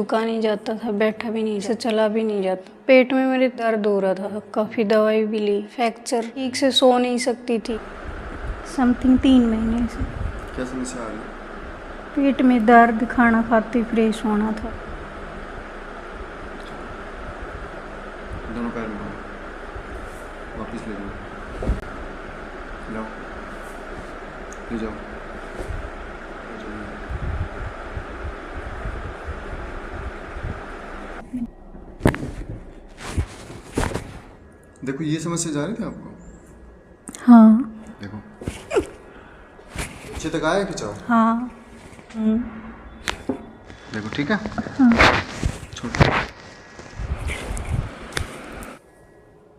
रुका नहीं जाता था, बैठा भी नहीं से चला भी नहीं जाता। पेट में मेरे दर्द हो रहा था, काफ़ी दवाई भी ली, फ्रैक्चर, ठीक से सो नहीं सकती थी। समथिंग 3 महीने से। क्या समस्या आ रही है? पेट में दर्द, खाना खाते फ्रेश होना था। दोनों पैर में वापस ले जाओ, लाओ, ले जाओ। देखो ये समस्या जा रही थी आपको? हाँ। देखो नीचे तक आया खिंचाओ। हाँ। देखो ठीक है। हाँ। छोड़।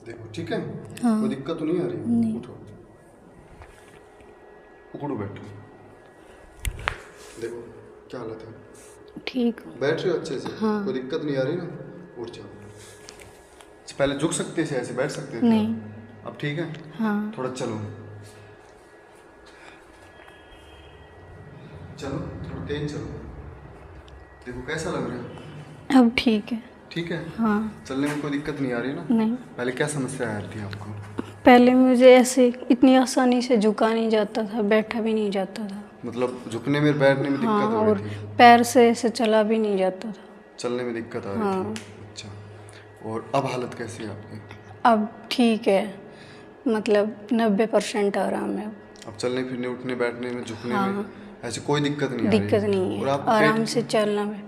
देखो ठीक है। हाँ। कोई दिक्कत तो नहीं आ रही? नहीं। उठो, उखड़ो, बैठो। देखो क्या हालत है? ठीक। बैठ रहे हो अच्छे से? हाँ। कोई दिक्कत नहीं आ रही ना? उठ जाओ। पहले झुक सकते थे, ऐसे बैठ सकते थे? नहीं। अब ठीक है? हाँ। थोड़ा चलो, चलो थोड़ा तेज चलो। देखो कैसा लग रहा है? अब ठीक है। ठीक है? हाँ। चलने में कोई दिक्कत नहीं आ रही ना? नहीं। पहले क्या समस्या आ रही थी आपको? पहले मुझे ऐसे इतनी आसानी से झुका नहीं जाता था, बैठा भी नहीं जाता था। मतलब झुकने में, बैठने में हाँ, दिक्कत हो और रही थी? पैर से ऐसे चला भी नहीं जाता था। चलने में दिक्कत आ रही हाँ। थी? अच्छा। और अब हालत कैसी है आपकी? अब ठीक है, मतलब 90% आराम है। अब चलने फिरने, उठने बैठने में, झुकने हाँ। में ऐसी कोई दिक्कत नहीं आ रही? दिक्कत नहीं और है, आपको आराम से चलना में।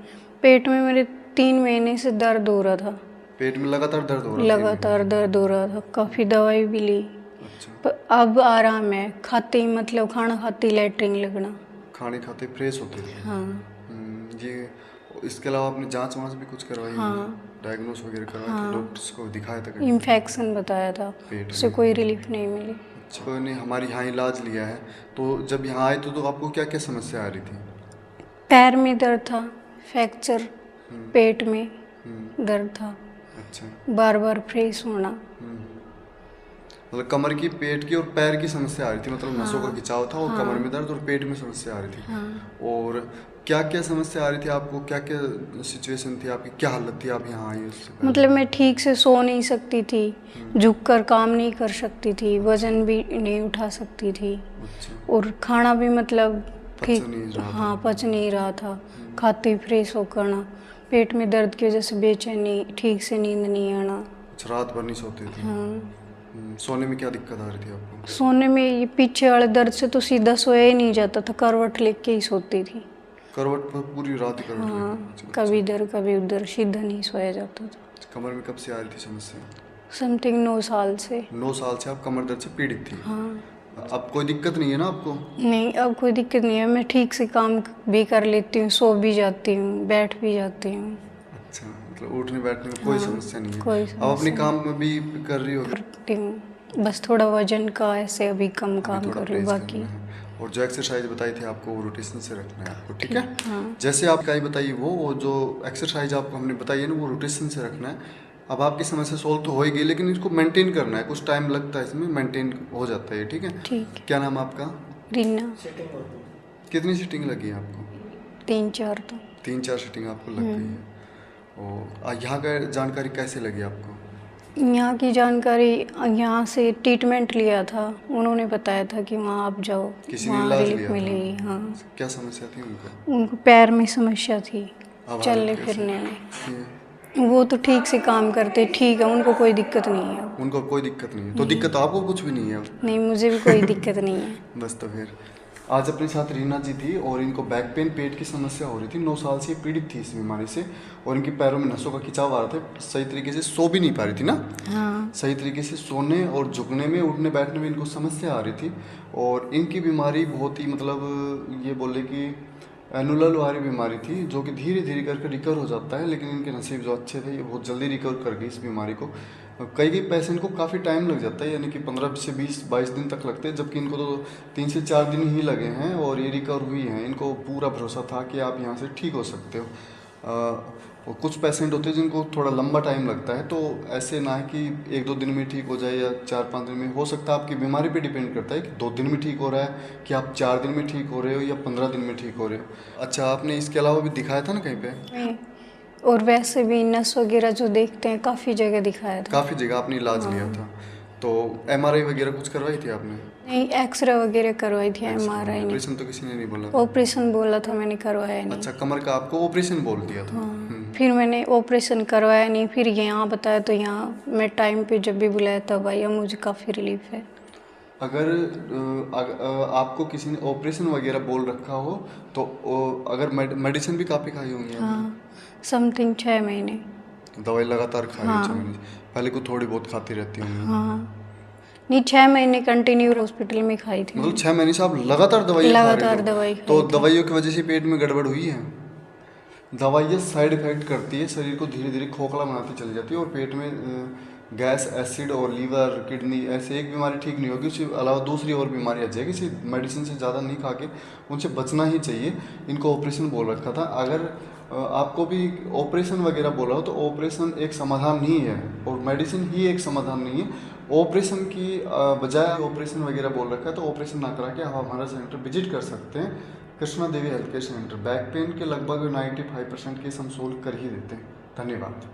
पेट में मेरे 3 महीने से दर्द हो रहा था। पेट में लगातार दर्द हो रहा था? लगातार दर्द हो रहा था, काफ़ी दवाई भी ली। अच्छा। पर अब आराम है, खाते ही मतलब खाना खाते ही लैट्रिन लगना। खाने खाते फ्रेश होते थे? हाँ। ये इसके अलावा आपने जांच वांच भी कुछ करवाई? हाँ। डायग्नोस वगैरह करवाया था? हाँ। डॉक्टर्स को दिखाया था कहीं? इन्फेक्शन बताया था, पेट उससे में? कोई रिलीफ नहीं मिली। अच्छा। तो ने हमारे यहाँ इलाज लिया है, तो जब यहाँ आए तो आपको क्या क्या समस्या आ रही थी? पैर में दर्द था, फ्रैक्चर, पेट में दर्द था, अच्छा। बार बार फ्रेश होना। मतलब कमर की, पेट की और पैर की समस्या आ रही थी, मतलब नसों का खिंचाव था और हाँ। कमर में दर्द और पेट में समस्या आ रही थी। हाँ। और क्या क्या समस्या आ रही थी आपको? क्या क्या सिचुएशन थी आपकी? क्या हालत थी? आप यहाँ आई उससे पहले? मतलब मैं ठीक से सो नहीं सकती थी, झुककर काम नहीं कर सकती थी, वजन भी नहीं उठा सकती थी। अच्छा। और खाना भी मतलब ठीक, पच नहीं रहा था? हाँ, पच नहीं रहा था। खाते ही फ्रेश होकर ना, पेट में दर्द की वजह से बेचैनी, ठीक से नींद नहीं आना। अच्छा, रात भर नहीं सोते थे? हाँ। सोने में क्या दिक्कत आ रही थी आपको? सोने में ये पीछे वाले दर्द से तो सीधा सोया ही नहीं जाता था, करवट लेके ही सोती थी। करवट पर पूरी रात ही करवट हाँ, लेके? कभी इधर कभी उधर, सीधा नहीं सोया जाता था। कमर में कब से आ रही थी समस्या? समथिंग 9 साल से। 9 साल से आप कमर दर्द से पीड़ित थी? हाँ। अब कोई दिक्कत नहीं है ना आपको? नहीं, अब कोई दिक्कत नहीं है, मैं ठीक से काम भी कर लेती हूँ, सो भी जाती हूँ, बैठ भी जाती हूँ। अच्छा, मतलब उठने बैठने में कोई समस्या नहीं है? कोई अब समस्या अपने काम में भी कर रही हो? करती हूँ, बस थोड़ा वजन का ऐसे अभी कम काम थोड़ा कर रही हूँ, परहेज बाकी करना है। और जो एक्सरसाइज बताई थी आपको, वो रोटेशन से रखना है आपको, ठीक है? हाँ। जैसे आप काय बताइए, वो जो एक्सरसाइज आपको हमने बताई है ना, वो रोटेशन से रखना है। अब आपकी समस्या सोल्व तो होएगी, लेकिन इसको मेंटेन करना है, कुछ टाइम लगता है इसमें, मेंटेन हो जाता है, ठीक है? ठीक। क्या नाम आपका? रीना। कितनी सीटिंग लगी है आपको? 3-4 तो। 3-4 सीटिंग आपको लग गई है। और यहाँ का जानकारी कैसे लगी आपको? यहाँ की जानकारी, यहाँ से ट्रीटमेंट लिया था, उन्होंने बताया था कि वहाँ आप जाओ, किसी ने वहाँ इलाज रिलीफ लिया था? मिलेगी। हाँ। क्या समस्या थी उनको? उनको पैर में समस्या थी, अब चलने हालत कैसी फिरने में। है? वो तो ठीक से काम करते, ठीक है, उनको कोई दिक्कत नहीं है। उनको कोई दिक्कत नहीं है? तो दिक्कत आपको कुछ भी नहीं है अब? नहीं, मुझे भी कोई दिक्कत नहीं है। बस तो फिर आज अपने साथ रीना जी थी और इनको बैक पेन, पेट की समस्या हो रही थी। 9 साल से ये पीड़ित थी इस बीमारी से और इनके पैरों में नसों का खिंचाव आ रहा था, सही तरीके से सो भी नहीं पा रही थी ना? हाँ। सही तरीके से सोने और झुकने में, उठने बैठने में इनको समस्या आ रही थी। और इनकी बीमारी बहुत ही, मतलब ये बोले कि एनुलर वाली बीमारी थी, जो कि धीरे धीरे करके रिकवर हो जाता है, लेकिन इनके नसीब जो अच्छे थे, ये बहुत जल्दी रिकवर कर गई इस बीमारी को। कई पेशेंट को काफ़ी टाइम लग जाता है, यानी कि 15 से 20-22 दिन तक लगते हैं, जबकि इनको तो 3 से 4 दिन ही लगे हैं और ये रिकवर हुई हैं। इनको पूरा भरोसा था कि आप यहाँ से ठीक हो सकते हो। और कुछ पेशेंट होते हैं जिनको थोड़ा लंबा टाइम लगता है, तो ऐसे ना है कि 1-2 दिन में ठीक हो जाए या 4-5 दिन में। हो सकता है आपकी बीमारी पे डिपेंड करता है कि 2 दिन में ठीक हो रहा है कि आप 4 दिन में ठीक हो रहे हो या 15 दिन में ठीक हो रहे हो। अच्छा, आपने इसके अलावा भी दिखाया था ना कहीं पे? और वैसे भी नस वगैरह जो देखते हैं काफ़ी जगह दिखाया था। काफ़ी जगह आपने इलाज लिया था, तो एमआरआई वगैरह कुछ करवाई थी आपने? नहीं, एक्सरे वगैरह करवाई थी, एमआरआई नहीं। ऑपरेशन तो किसी ने नहीं बोला था? ऑपरेशन बोला था, मैंने करवाया नहीं। अच्छा, कमर का आपको ऑपरेशन बोल दिया था। फिर मैंने ऑपरेशन करवाया नहीं, फिर यहाँ बताया तो यहाँ मैं टाइम पे जब भी बुलाया तब आई, अब मुझे काफ़ी रिलीफ है। अगर आपको किसी ने ऑपरेशन वगैरह बोल रखा हो तो अगर मेडिसिन भी काफ़ी खाई होंगी आपने? हाँ, समथिंग 6 महीने। दवाई लगातार खा रही हो 6 हाँ। महीने से? पहले को थोड़ी बहुत खाती रहती होंगी? हाँ, नहीं 6 महीने कंटिन्यू हॉस्पिटल में खाई थी मतलब 6 महीने से आप लगातार दवाई खा रहे लगातार हो? दवाई तो खाई थी। दवाइयों की वजह से पेट में गड़बड़ हुई है? दवाइयाँ साइड इफेक्ट करती है, शरीर को धीरे धीरे खोखला बनाती चली जाती है और पेट में गैस, एसिड और लीवर, किडनी, ऐसे एक बीमारी ठीक नहीं होगी, उसके अलावा दूसरी और बीमारी आ जाएगी। इसी मेडिसिन से ज़्यादा नहीं खा के उनसे बचना ही चाहिए। इनको ऑपरेशन बोल रखा था। अगर आपको भी ऑपरेशन वगैरह बोला हो तो ऑपरेशन एक समाधान नहीं है और मेडिसिन ही एक समाधान नहीं है। ऑपरेशन की बजाय ऑपरेशन वगैरह बोल रखा है तो ऑपरेशन ना करा के आप हमारा सेंटर विजिट कर सकते हैं, Krishna Devi health care centre. Back pain के लगभग 95% केस हम सोल्व कर ही देते हैं। धन्यवाद।